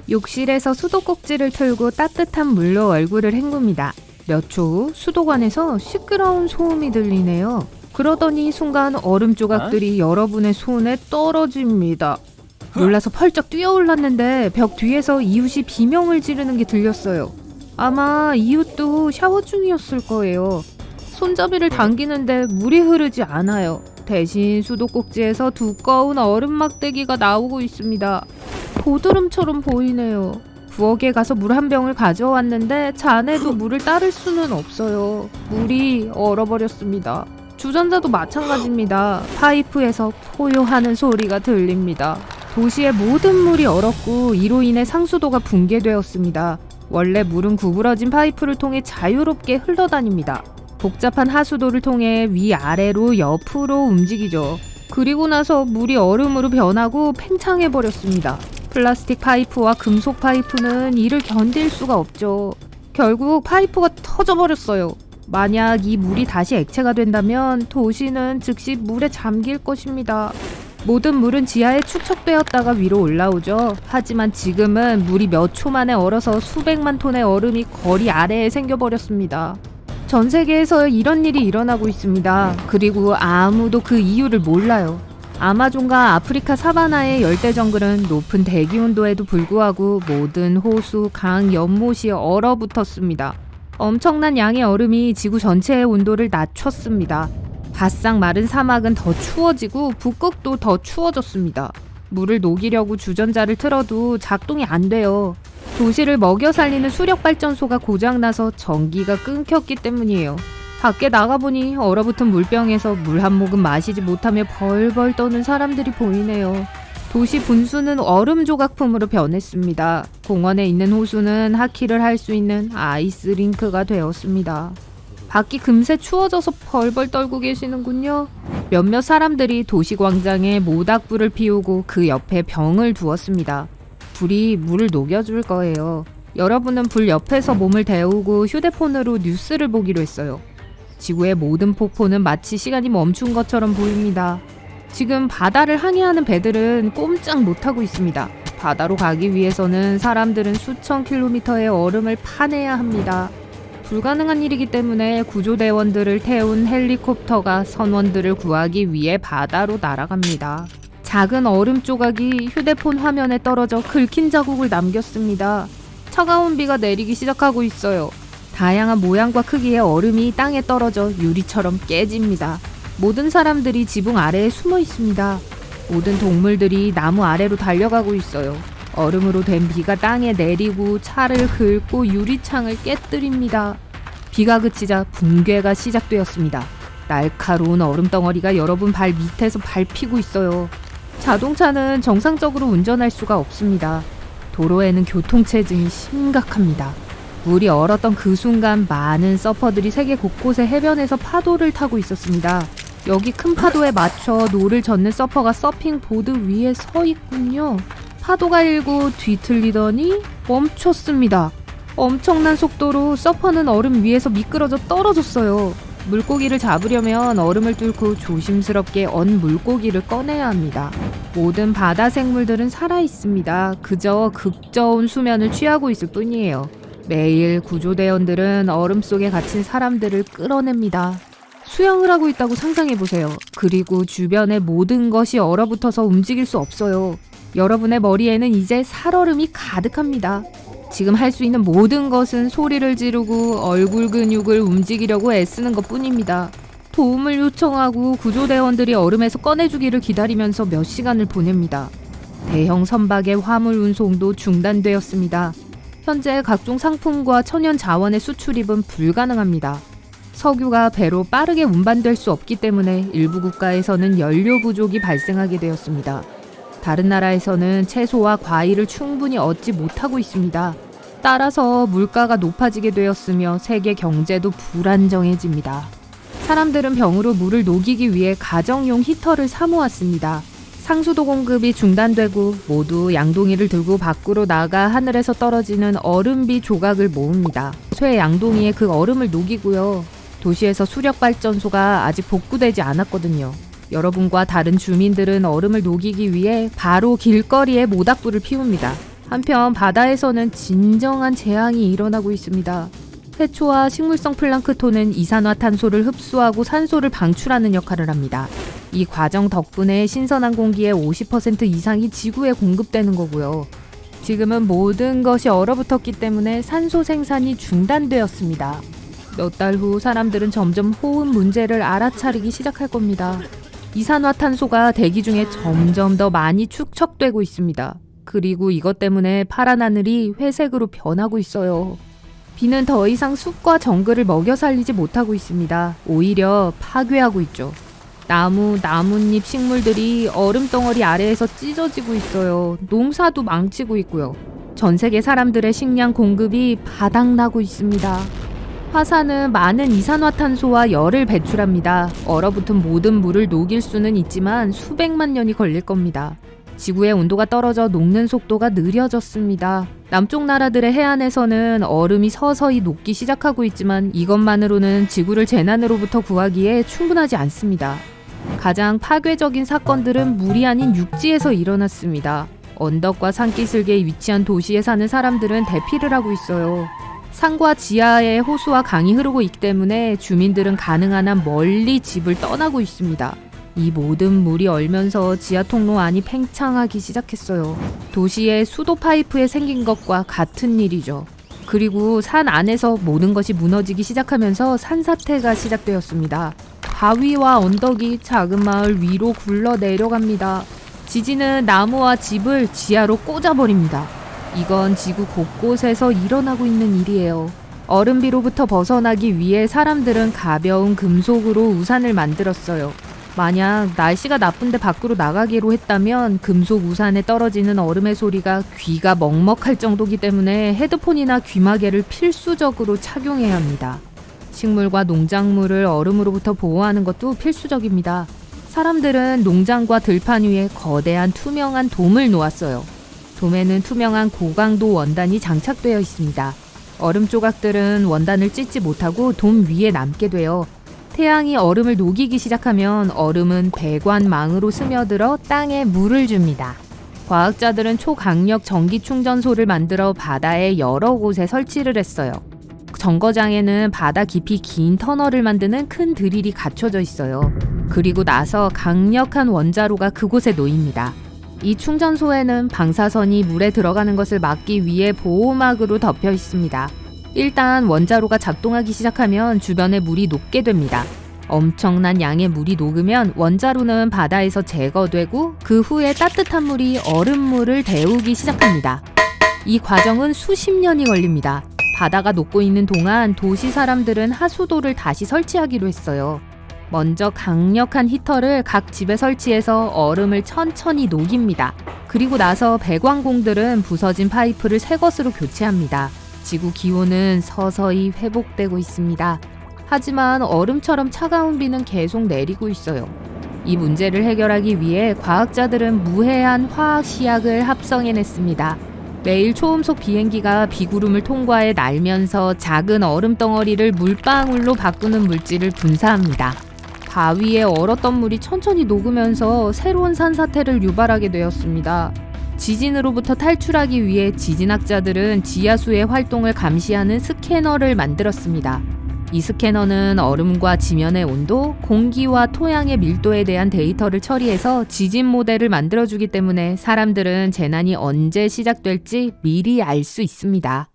욕실에서 수도꼭지를 틀고 따뜻한 물로 얼굴을 헹굽니다. 몇 초 후 수도관에서 시끄러운 소음이 들리네요. 그러더니 순간 얼음 조각들이 여러분의 손에 떨어집니다. 놀라서 펄쩍 뛰어올랐는데 벽 뒤에서 이웃이 비명을 지르는 게 들렸어요. 아마 이웃도 샤워 중이었을 거예요. 손잡이를 당기는데 물이 흐르지 않아요. 대신 수도꼭지에서 두꺼운 얼음 막대기가 나오고 있습니다. 보드름처럼 보이네요. 부엌에 가서 물 한 병을 가져왔는데 잔에도 물을 따를 수는 없어요. 물이 얼어버렸습니다. 주전자도 마찬가지입니다. 파이프에서 포효하는 소리가 들립니다. 도시의 모든 물이 얼었고 이로 인해 상수도가 붕괴되었습니다. 원래 물은 구부러진 파이프를 통해 자유롭게 흘러다닙니다. 복잡한 하수도를 통해 위아래로 옆으로 움직이죠. 그리고 나서 물이 얼음으로 변하고 팽창해버렸습니다. 플라스틱 파이프와 금속 파이프는 이를 견딜 수가 없죠. 결국 파이프가 터져버렸어요. 만약 이 물이 다시 액체가 된다면 도시는 즉시 물에 잠길 것입니다. 모든 물은 지하에 축적되었다가 위로 올라오죠. 하지만 지금은 물이 몇 초 만에 얼어서 수백만 톤의 얼음이 거리 아래에 생겨버렸습니다. 전 세계에서 이런 일이 일어나고 있습니다. 그리고 아무도 그 이유를 몰라요. 아마존과 아프리카 사바나의 열대 정글은 높은 대기 온도에도 불구하고 모든 호수, 강, 연못이 얼어붙었습니다. 엄청난 양의 얼음이 지구 전체의 온도를 낮췄습니다. 바싹 마른 사막은 더 추워지고 북극도 더 추워졌습니다. 물을 녹이려고 주전자를 틀어도 작동이 안 돼요. 도시를 먹여 살리는 수력발전소가 고장나서 전기가 끊겼기 때문이에요. 밖에 나가보니 얼어붙은 물병에서 물 한 모금 마시지 못하며 벌벌 떠는 사람들이 보이네요. 도시 분수는 얼음 조각품으로 변했습니다. 공원에 있는 호수는 하키를 할 수 있는 아이스링크가 되었습니다. 밖이 금세 추워져서 벌벌 떨고 계시는군요. 몇몇 사람들이 도시광장에 모닥불을 피우고 그 옆에 병을 두었습니다. 불이 물을 녹여줄 거예요. 여러분은 불 옆에서 몸을 데우고 휴대폰으로 뉴스를 보기로 했어요. 지구의 모든 폭포는 마치 시간이 멈춘 것처럼 보입니다. 지금 바다를 항해하는 배들은 꼼짝 못하고 있습니다. 바다로 가기 위해서는 사람들은 수천 킬로미터의 얼음을 파내야 합니다. 불가능한 일이기 때문에 구조대원들을 태운 헬리콥터가 선원들을 구하기 위해 바다로 날아갑니다. 작은 얼음 조각이 휴대폰 화면에 떨어져 긁힌 자국을 남겼습니다. 차가운 비가 내리기 시작하고 있어요. 다양한 모양과 크기의 얼음이 땅에 떨어져 유리처럼 깨집니다. 모든 사람들이 지붕 아래에 숨어 있습니다. 모든 동물들이 나무 아래로 달려가고 있어요. 얼음으로 된 비가 땅에 내리고 차를 긁고 유리창을 깨뜨립니다. 비가 그치자 붕괴가 시작되었습니다. 날카로운 얼음 덩어리가 여러분 발 밑에서 밟히고 있어요. 자동차는 정상적으로 운전할 수가 없습니다. 도로에는 교통체증이 심각합니다. 물이 얼었던 그 순간 많은 서퍼들이 세계 곳곳의 해변에서 파도를 타고 있었습니다. 여기 큰 파도에 맞춰 노를 젓는 서퍼가 서핑 보드 위에 서 있군요. 파도가 일고 뒤틀리더니 멈췄습니다. 엄청난 속도로 서퍼는 얼음 위에서 미끄러져 떨어졌어요. 물고기를 잡으려면 얼음을 뚫고 조심스럽게 언 물고기를 꺼내야 합니다. 모든 바다 생물들은 살아있습니다. 그저 극저온 수면을 취하고 있을 뿐이에요. 매일 구조대원들은 얼음 속에 갇힌 사람들을 끌어냅니다. 수영을 하고 있다고 상상해보세요. 그리고 주변의 모든 것이 얼어붙어서 움직일 수 없어요. 여러분의 머리에는 이제 살얼음이 가득합니다. 지금 할 수 있는 모든 것은 소리를 지르고 얼굴 근육을 움직이려고 애쓰는 것뿐입니다. 도움을 요청하고 구조대원들이 얼음에서 꺼내주기를 기다리면서 몇 시간을 보냅니다. 대형 선박의 화물 운송도 중단되었습니다. 현재 각종 상품과 천연 자원의 수출입은 불가능합니다. 석유가 배로 빠르게 운반될 수 없기 때문에 일부 국가에서는 연료 부족이 발생하게 되었습니다. 다른 나라에서는 채소와 과일을 충분히 얻지 못하고 있습니다. 따라서 물가가 높아지게 되었으며 세계 경제도 불안정해집니다. 사람들은 병으로 물을 녹이기 위해 가정용 히터를 사모았습니다. 상수도 공급이 중단되고 모두 양동이를 들고 밖으로 나가 하늘에서 떨어지는 얼음비 조각을 모읍니다. 쇠 양동이에 그 얼음을 녹이고요. 도시에서 수력발전소가 아직 복구되지 않았거든요. 여러분과 다른 주민들은 얼음을 녹이기 위해 바로 길거리에 모닥불을 피웁니다. 한편 바다에서는 진정한 재앙이 일어나고 있습니다. 해초와 식물성 플랑크톤은 이산화탄소를 흡수하고 산소를 방출하는 역할을 합니다. 이 과정 덕분에 신선한 공기의 50% 이상이 지구에 공급되는 거고요. 지금은 모든 것이 얼어붙었기 때문에 산소 생산이 중단되었습니다. 몇 달 후 사람들은 점점 호흡 문제를 알아차리기 시작할 겁니다. 이산화탄소가 대기 중에 점점 더 많이 축적되고 있습니다. 그리고 이것 때문에 파란 하늘이 회색으로 변하고 있어요. 비는 더 이상 숲과 정글을 먹여 살리지 못하고 있습니다. 오히려 파괴하고 있죠. 나뭇잎 식물들이 얼음 덩어리 아래에서 찢어지고 있어요. 농사도 망치고 있고요. 전 세계 사람들의 식량 공급이 바닥나고 있습니다. 화산은 많은 이산화탄소와 열을 배출합니다. 얼어붙은 모든 물을 녹일 수는 있지만 수백만 년이 걸릴 겁니다. 지구의 온도가 떨어져 녹는 속도가 느려졌습니다. 남쪽 나라들의 해안에서는 얼음이 서서히 녹기 시작하고 있지만 이것만으로는 지구를 재난으로부터 구하기에 충분하지 않습니다. 가장 파괴적인 사건들은 물이 아닌 육지에서 일어났습니다. 언덕과 산기슭에 위치한 도시에 사는 사람들은 대피를 하고 있어요. 산과 지하에 호수와 강이 흐르고 있기 때문에 주민들은 가능한 한 멀리 집을 떠나고 있습니다. 이 모든 물이 얼면서 지하 통로 안이 팽창하기 시작했어요. 도시의 수도 파이프에 생긴 것과 같은 일이죠. 그리고 산 안에서 모든 것이 무너지기 시작하면서 산사태가 시작되었습니다. 바위와 언덕이 작은 마을 위로 굴러 내려갑니다. 지진은 나무와 집을 지하로 꽂아버립니다. 이건 지구 곳곳에서 일어나고 있는 일이에요. 얼음비로부터 벗어나기 위해 사람들은 가벼운 금속으로 우산을 만들었어요. 만약 날씨가 나쁜데 밖으로 나가기로 했다면 금속 우산에 떨어지는 얼음의 소리가 귀가 먹먹할 정도이기 때문에 헤드폰이나 귀마개를 필수적으로 착용해야 합니다. 식물과 농작물을 얼음으로부터 보호하는 것도 필수적입니다. 사람들은 농장과 들판 위에 거대한 투명한 돔을 놓았어요. 돔에는 투명한 고강도 원단이 장착되어 있습니다. 얼음 조각들은 원단을 찢지 못하고 돔 위에 남게 돼요. 태양이 얼음을 녹이기 시작하면 얼음은 배관망으로 스며들어 땅에 물을 줍니다. 과학자들은 초강력 전기 충전소를 만들어 바다의 여러 곳에 설치를 했어요. 정거장에는 바다 깊이 긴 터널을 만드는 큰 드릴이 갖춰져 있어요. 그리고 나서 강력한 원자로가 그곳에 놓입니다. 이 충전소에는 방사선이 물에 들어가는 것을 막기 위해 보호막으로 덮여 있습니다. 일단 원자로가 작동하기 시작하면 주변에 물이 녹게 됩니다. 엄청난 양의 물이 녹으면 원자로는 바다에서 제거되고 그 후에 따뜻한 물이 얼음물을 데우기 시작합니다. 이 과정은 수십 년이 걸립니다. 바다가 녹고 있는 동안 도시 사람들은 하수도를 다시 설치하기로 했어요. 먼저 강력한 히터를 각 집에 설치해서 얼음을 천천히 녹입니다. 그리고 나서 배관공들은 부서진 파이프를 새 것으로 교체합니다. 지구 기온은 서서히 회복되고 있습니다. 하지만 얼음처럼 차가운 비는 계속 내리고 있어요. 이 문제를 해결하기 위해 과학자들은 무해한 화학 시약을 합성해냈습니다. 매일 초음속 비행기가 비구름을 통과해 날면서 작은 얼음 덩어리를 물방울로 바꾸는 물질을 분사합니다. 바위에 얼었던 물이 천천히 녹으면서 새로운 산사태를 유발하게 되었습니다. 지진으로부터 탈출하기 위해 지진학자들은 지하수의 활동을 감시하는 스캐너를 만들었습니다. 이 스캐너는 얼음과 지면의 온도, 공기와 토양의 밀도에 대한 데이터를 처리해서 지진 모델을 만들어주기 때문에 사람들은 재난이 언제 시작될지 미리 알 수 있습니다.